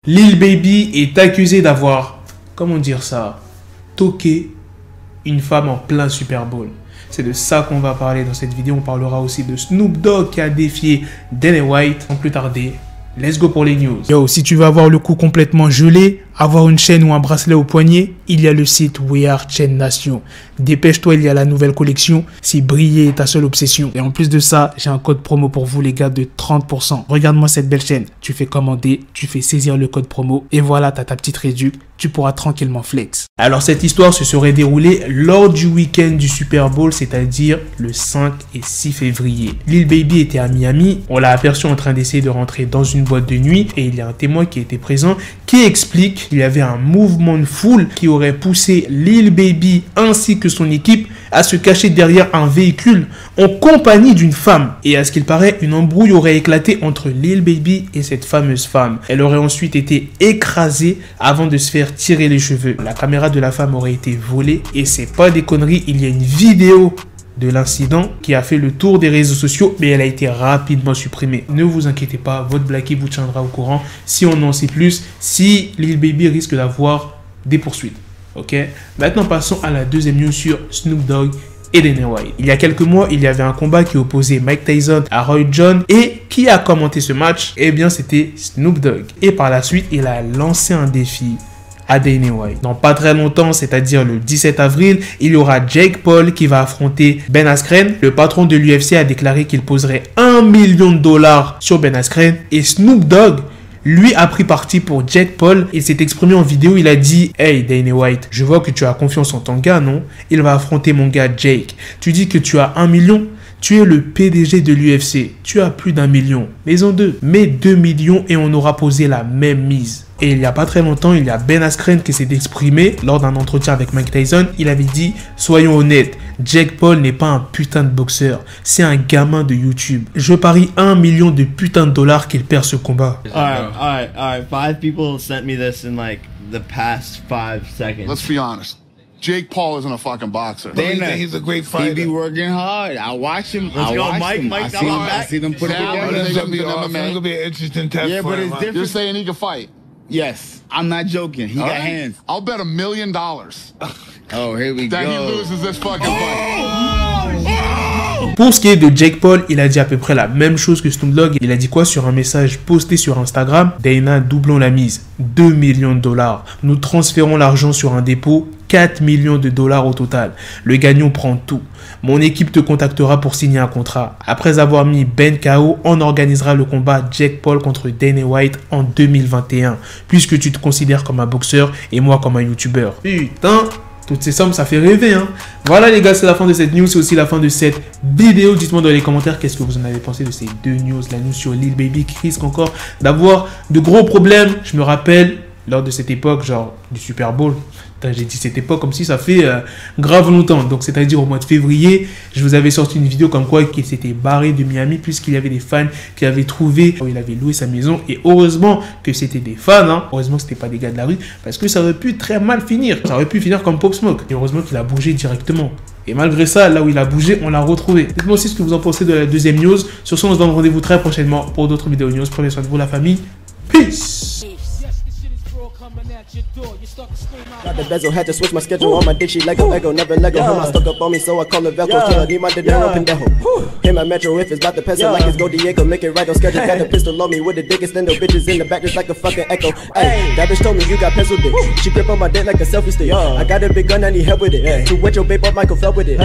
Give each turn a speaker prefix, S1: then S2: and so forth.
S1: Lil Baby est accusé d'avoir, comment dire ça, toqué une femme en plein Super Bowl. C'est de ça qu'on va parler dans cette vidéo. On parlera aussi de Snoop Dogg qui a défié Dana White. Sans plus tarder, let's go pour les news. Yo, si tu veux avoir le cou complètement gelé, avoir une chaîne ou un bracelet au poignet, il y a le site We Are Chain Nation. Dépêche-toi, il y a la nouvelle collection si briller est ta seule obsession. Et en plus de ça, j'ai un code promo pour vous les gars de 30%. Regarde-moi cette belle chaîne. Tu fais commander, tu fais saisir le code promo et voilà, t'as ta petite réduc. Tu pourras tranquillement flex. Alors cette histoire se serait déroulée lors du week-end du Super Bowl, c'est-à-dire le 5 et 6 février. Lil Baby était à Miami. On l'a aperçu en train d'essayer de rentrer dans une boîte de nuit et il y a un témoin qui était présent qui explique qu'il y avait un mouvement de foule qui aurait poussé Lil Baby ainsi que son équipe à se cacher derrière un véhicule en compagnie d'une femme. Et à ce qu'il paraît, une embrouille aurait éclaté entre Lil Baby et cette fameuse femme. Elle aurait ensuite été écrasée avant de se faire tirer les cheveux. La caméra de la femme aurait été volée et c'est pas des conneries, il y a une vidéo de l'incident qui a fait le tour des réseaux sociaux, mais elle a été rapidement supprimée. Ne vous inquiétez pas, votre Blackie vous tiendra au courant si on en sait plus, si Lil Baby risque d'avoir des poursuites. Ok, maintenant passons à la deuxième news sur Snoop Dogg et Dana White. Il y a quelques mois, il y avait un combat qui opposait Mike Tyson à Roy Jones et qui a commenté ce match? Eh bien, c'était Snoop Dogg. Et par la suite, il a lancé un défi à Dana White. Dans pas très longtemps, c'est-à-dire le 17 avril, il y aura Jake Paul qui va affronter Ben Askren. Le patron de l'UFC a déclaré qu'il poserait $1 million sur Ben Askren et Snoop Dogg lui a pris parti pour Jake Paul. Il s'est exprimé en vidéo, il a dit « Hey Dana White, je vois que tu as confiance en ton gars, non? Il va affronter mon gars Jake. Tu dis que tu as 1 million? Tu es le PDG de l'UFC. Tu as plus d'1 million. Maison 2. Mets 2 millions et on aura posé la même mise. » Et il n'y a pas très longtemps, il y a Ben Askren qui s'est exprimé lors d'un entretien avec Mike Tyson. Il avait dit « Soyons honnêtes, Jake Paul n'est pas un putain de boxeur. C'est un gamin de YouTube. Je parie 1 million de putain de dollars qu'il perd ce combat. »
S2: Alright. 5 people sent me this in like the past 5 seconds.
S3: Let's be honest. Jake Paul isn't a fucking boxer.
S4: Dana, he's a great fighter.
S2: He be working hard. I watch him.
S4: Let's go,
S2: Mike. I see them put it together.
S4: It's gonna be an interesting test.
S2: Yeah,
S4: for
S2: but
S4: him,
S2: it's
S4: huh?
S2: different.
S3: You're saying he can fight?
S2: Yes, I'm not joking. He got hands.
S3: I'll bet $1 million
S2: Oh, here we
S3: that he
S2: go.
S3: loses this fucking fight.
S1: Pour ce qui est de Jake Paul, il a dit à peu près la même chose que Snoop Dogg. Il a dit quoi sur un message posté sur Instagram? Dana, doublons la mise. $2 millions. Nous transférons l'argent sur un dépôt. $4 millions au total. Le gagnant prend tout. Mon équipe te contactera pour signer un contrat. Après avoir mis Ben KO, on organisera le combat Jake Paul contre Dana White en 2021. Puisque tu te considères comme un boxeur et moi comme un YouTuber. Putain, toutes ces sommes, ça fait rêver, hein. Voilà les gars, c'est la fin de cette news, c'est aussi la fin de cette vidéo. Dites-moi dans les commentaires qu'est-ce que vous en avez pensé de ces deux news. La news sur Lil Baby qui risque encore d'avoir de gros problèmes. Je me rappelle, lors de cette époque, genre du Super Bowl, j'ai dit cette époque comme si ça fait grave longtemps. Donc c'est-à-dire au mois de février, je vous avais sorti une vidéo comme quoi il s'était barré de Miami puisqu'il y avait des fans qui avaient trouvé où il avait loué sa maison. Et heureusement que c'était des fans, hein. Heureusement que c'était pas des gars de la rue parce que ça aurait pu très mal finir. Ça aurait pu finir comme Pop Smoke. Et heureusement qu'il a bougé directement. Et malgré ça, là où il a bougé, on l'a retrouvé. Dites-moi aussi ce que vous en pensez de la deuxième news. Sur ce, on se donne rendez-vous très prochainement pour d'autres vidéos news. Prenez soin de vous, la famille. Peace.
S5: Got the bezel, had to switch my schedule. On my dick, she like a Lego, never Lego. Him, I stuck up on me, so I call her Velcro. Tell her, need my dinero pendejo. Him, my metro, if it's about to pencil, like it's Go Diego, make it right on schedule. Got the pistol on me with the dick, extend the bitches in the back, just like a fucking echo. Hey, that bitch told me you got pencil dick. She grip on my dick like a selfie stick. I got a big gun, I need help with it. To wet your babe up, Michael fell with it.